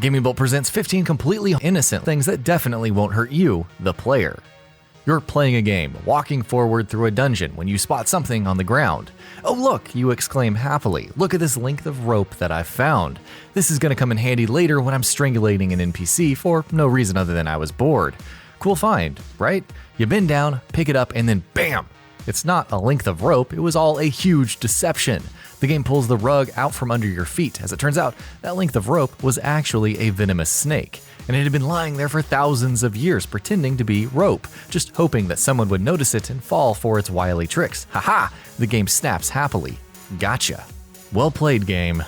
GamingBolt presents 15 completely innocent things that definitely won't hurt you, the player. You're playing a game, walking forward through a dungeon when you spot something on the ground. Oh look, you exclaim happily, look at this length of rope that I've found. This is gonna come in handy later when I'm strangulating an NPC for no reason other than I was bored. Cool find, right? You bend down, pick it up, and then BAM! It's not a length of rope, it was all a huge deception. The game pulls the rug out from under your feet. As it turns out, that length of rope was actually a venomous snake, and it had been lying there for thousands of years pretending to be rope, just hoping that someone would notice it and fall for its wily tricks. Haha! The game snaps happily. Gotcha. Well played, game.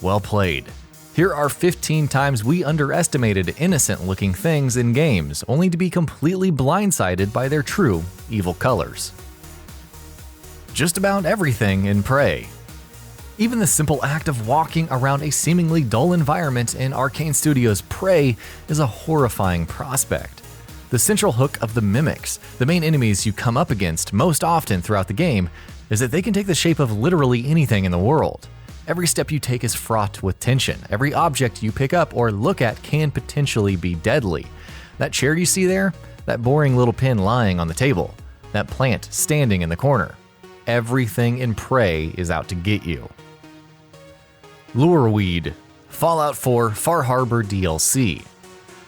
Well played. Here are 15 times we underestimated innocent-looking things in games, only to be completely blindsided by their true evil colors. Just about everything in Prey. Even the simple act of walking around a seemingly dull environment in Arcane Studios' Prey is a horrifying prospect. The central hook of the mimics, the main enemies you come up against most often throughout the game, is that they can take the shape of literally anything in the world. Every step you take is fraught with tension. Every object you pick up or look at can potentially be deadly. That chair you see there? That boring little pin lying on the table? That plant standing in the corner? Everything in Prey is out to get you. Lureweed, Fallout 4 Far Harbor DLC.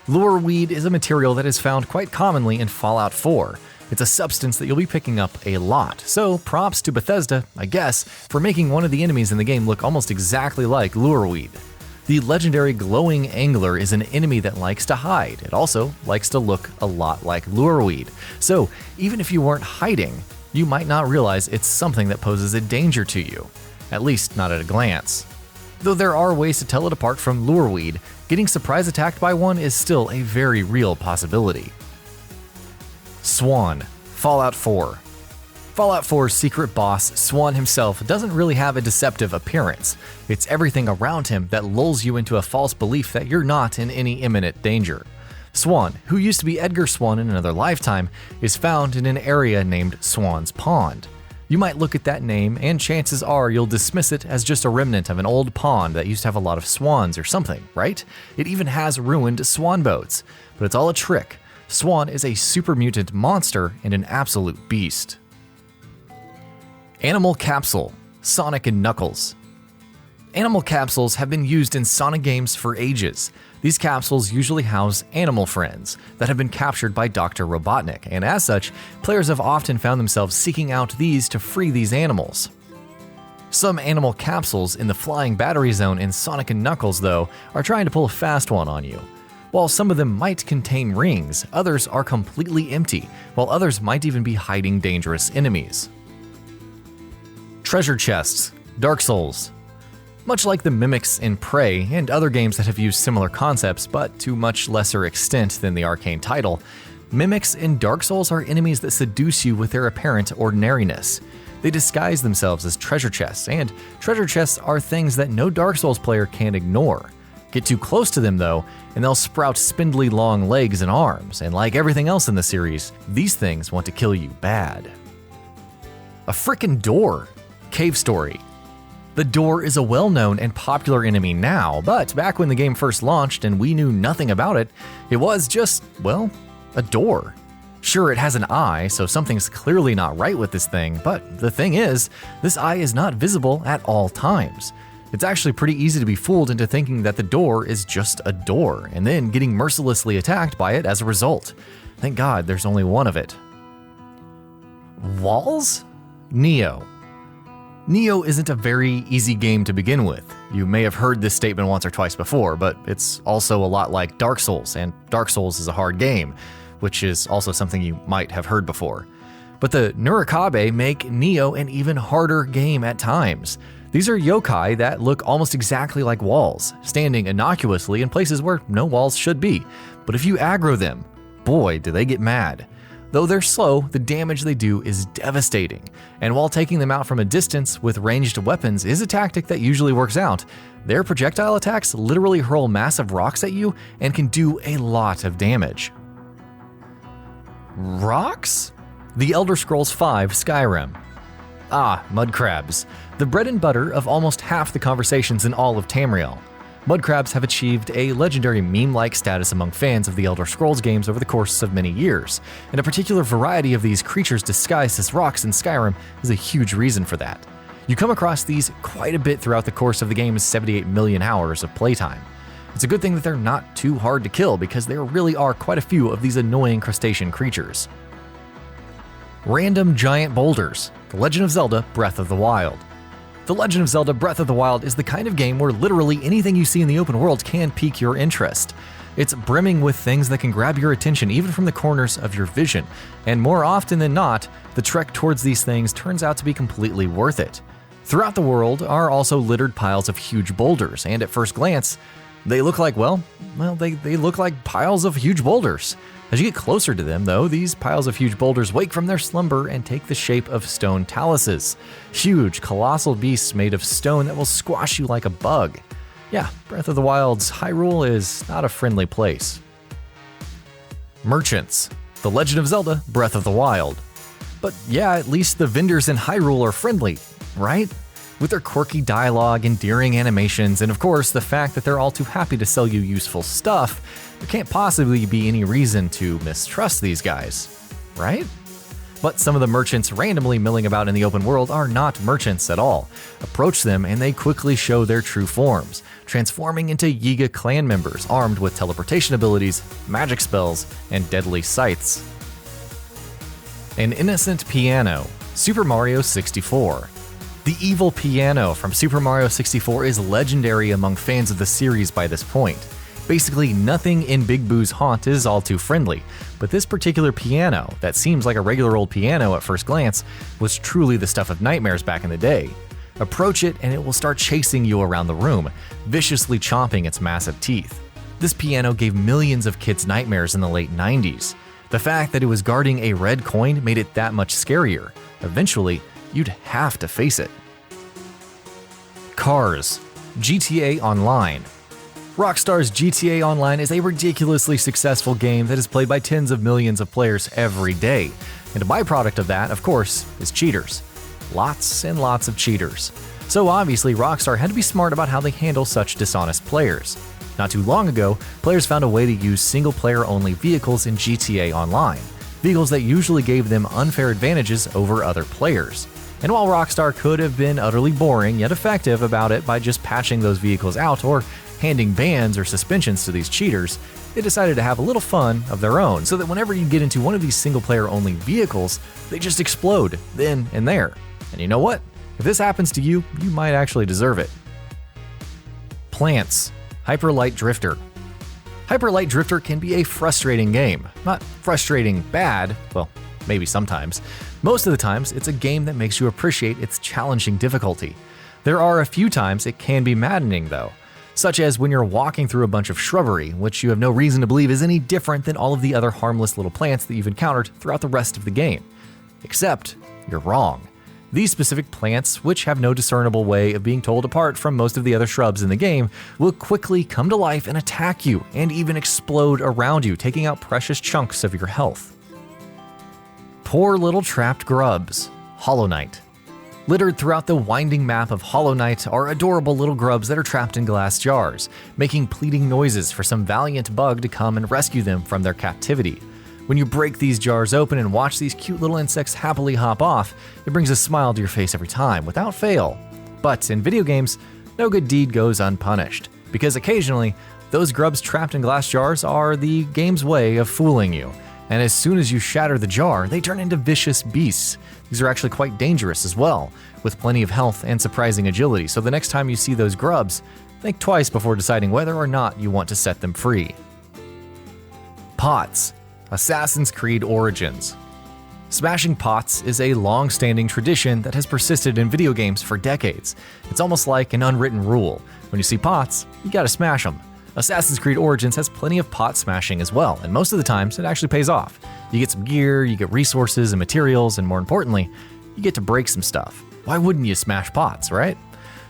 Lureweed is a material that is found quite commonly in Fallout 4. It's a substance that you'll be picking up a lot, so props to Bethesda, I guess, for making one of the enemies in the game look almost exactly like lureweed. The legendary glowing angler is an enemy that likes to hide. It also likes to look a lot like lureweed. So even if you weren't hiding, you might not realize it's something that poses a danger to you, at least not at a glance. Though there are ways to tell it apart from lureweed, getting surprise attacked by one is still a very real possibility. Swan, Fallout 4. Fallout 4's secret boss, Swan himself, doesn't really have a deceptive appearance. It's everything around him that lulls you into a false belief that you're not in any imminent danger. Swan, who used to be Edgar Swan in another lifetime, is found in an area named Swan's Pond. You might look at that name, and chances are you'll dismiss it as just a remnant of an old pond that used to have a lot of swans or something, right? It even has ruined swan boats. But it's all a trick. Swan is a super mutant monster and an absolute beast. Animal Capsule, Sonic and Knuckles. Animal capsules have been used in Sonic games for ages. These capsules usually house animal friends that have been captured by Dr. Robotnik, and as such, players have often found themselves seeking out these to free these animals. Some animal capsules in the flying battery zone in Sonic and Knuckles, though, are trying to pull a fast one on you. While some of them might contain rings, others are completely empty, while others might even be hiding dangerous enemies. Treasure chests, Dark Souls. Much like the mimics in Prey and other games that have used similar concepts, but to much lesser extent than the Arcane title, mimics in Dark Souls are enemies that seduce you with their apparent ordinariness. They disguise themselves as treasure chests, and treasure chests are things that no Dark Souls player can ignore. Get too close to them though, and they'll sprout spindly long legs and arms, and like everything else in the series, these things want to kill you bad. A frickin' door! Cave Story. The door is a well-known and popular enemy now, but back when the game first launched and we knew nothing about it, it was just, well, a door. Sure, it has an eye, so something's clearly not right with this thing, but the thing is, this eye is not visible at all times. It's actually pretty easy to be fooled into thinking that the door is just a door, and then getting mercilessly attacked by it as a result. Thank God there's only one of it. Walls? Neo. Neo isn't a very easy game to begin with. You may have heard this statement once or twice before, but it's also a lot like Dark Souls, and Dark Souls is a hard game, which is also something you might have heard before. But the Nurikabe make Neo an even harder game at times. These are yokai that look almost exactly like walls, standing innocuously in places where no walls should be. But if you aggro them, boy, do they get mad. Though they're slow, the damage they do is devastating, and while taking them out from a distance with ranged weapons is a tactic that usually works out, their projectile attacks literally hurl massive rocks at you and can do a lot of damage. Rocks? The Elder Scrolls V Skyrim. Ah, mud crabs, the bread and butter of almost half the conversations in all of Tamriel. Mud crabs have achieved a legendary meme-like status among fans of the Elder Scrolls games over the course of many years, and a particular variety of these creatures disguised as rocks in Skyrim is a huge reason for that. You come across these quite a bit throughout the course of the game's 78 million hours of playtime. It's a good thing that they're not too hard to kill because there really are quite a few of these annoying crustacean creatures. Random giant boulders. The Legend of Zelda: Breath of the Wild. The Legend of Zelda: Breath of the Wild is the kind of game where literally anything you see in the open world can pique your interest. It's brimming with things that can grab your attention even from the corners of your vision, and more often than not, the trek towards these things turns out to be completely worth it. Throughout the world are also littered piles of huge boulders, and at first glance, they look like, they look like piles of huge boulders. As you get closer to them, though, these piles of huge boulders wake from their slumber and take the shape of stone taluses. Huge, colossal beasts made of stone that will squash you like a bug. Yeah, Breath of the Wild's Hyrule is not a friendly place. Merchants. The Legend of Zelda: Breath of the Wild. But yeah, at least the vendors in Hyrule are friendly, right? With their quirky dialogue, endearing animations, and of course the fact that they're all too happy to sell you useful stuff, there can't possibly be any reason to mistrust these guys, right? But some of the merchants randomly milling about in the open world are not merchants at all. Approach them and they quickly show their true forms, transforming into Yiga clan members armed with teleportation abilities, magic spells, and deadly scythes. An innocent piano. Super Mario 64. The evil piano from Super Mario 64 is legendary among fans of the series by this point. Basically, nothing in Big Boo's haunt is all too friendly, but this particular piano, that seems like a regular old piano at first glance, was truly the stuff of nightmares back in the day. Approach it and it will start chasing you around the room, viciously chomping its massive teeth. This piano gave millions of kids nightmares in the late 90s. The fact that it was guarding a red coin made it that much scarier. Eventually, you'd have to face it. Cars. GTA Online. Rockstar's GTA Online is a ridiculously successful game that is played by tens of millions of players every day. And a byproduct of that, of course, is cheaters. Lots and lots of cheaters. So obviously, Rockstar had to be smart about how they handle such dishonest players. Not too long ago, players found a way to use single-player only vehicles in GTA Online. Vehicles that usually gave them unfair advantages over other players. And while Rockstar could have been utterly boring yet effective about it by just patching those vehicles out or handing bans or suspensions to these cheaters, they decided to have a little fun of their own so that whenever you get into one of these single-player only vehicles, they just explode then and there. And you know what? If this happens to you, you might actually deserve it. Plants. Hyper Light Drifter. Hyper Light Drifter can be a frustrating game. Not frustrating bad, well, maybe sometimes. Most of the times, it's a game that makes you appreciate its challenging difficulty. There are a few times it can be maddening though, such as when you're walking through a bunch of shrubbery, which you have no reason to believe is any different than all of the other harmless little plants that you've encountered throughout the rest of the game. Except, you're wrong. These specific plants, which have no discernible way of being told apart from most of the other shrubs in the game, will quickly come to life and attack you, and even explode around you, taking out precious chunks of your health. Poor little trapped grubs. Hollow Knight. Littered throughout the winding map of Hollow Knight are adorable little grubs that are trapped in glass jars, making pleading noises for some valiant bug to come and rescue them from their captivity. When you break these jars open and watch these cute little insects happily hop off, it brings a smile to your face every time, without fail. But in video games, no good deed goes unpunished, because occasionally, those grubs trapped in glass jars are the game's way of fooling you. And as soon as you shatter the jar, they turn into vicious beasts. These are actually quite dangerous as well, with plenty of health and surprising agility, so the next time you see those grubs, think twice before deciding whether or not you want to set them free. Pots. Assassin's Creed Origins. Smashing pots is a long-standing tradition that has persisted in video games for decades. It's almost like an unwritten rule. When you see pots, you gotta smash them. Assassin's Creed Origins has plenty of pot smashing as well, and most of the times it actually pays off. You get some gear, you get resources and materials, and more importantly, you get to break some stuff. Why wouldn't you smash pots, right?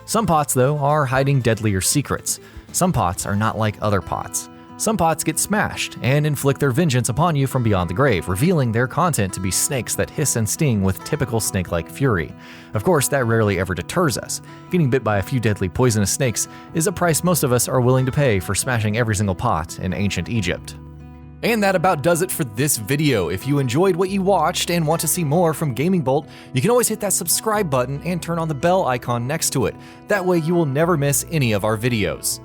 Some pots, though, are hiding deadlier secrets. Some pots are not like other pots. Some pots get smashed and inflict their vengeance upon you from beyond the grave, revealing their content to be snakes that hiss and sting with typical snake-like fury. Of course, that rarely ever deters us. Getting bit by a few deadly poisonous snakes is a price most of us are willing to pay for smashing every single pot in ancient Egypt. And that about does it for this video. If you enjoyed what you watched and want to see more from GamingBolt, you can always hit that subscribe button and turn on the bell icon next to it. That way you will never miss any of our videos.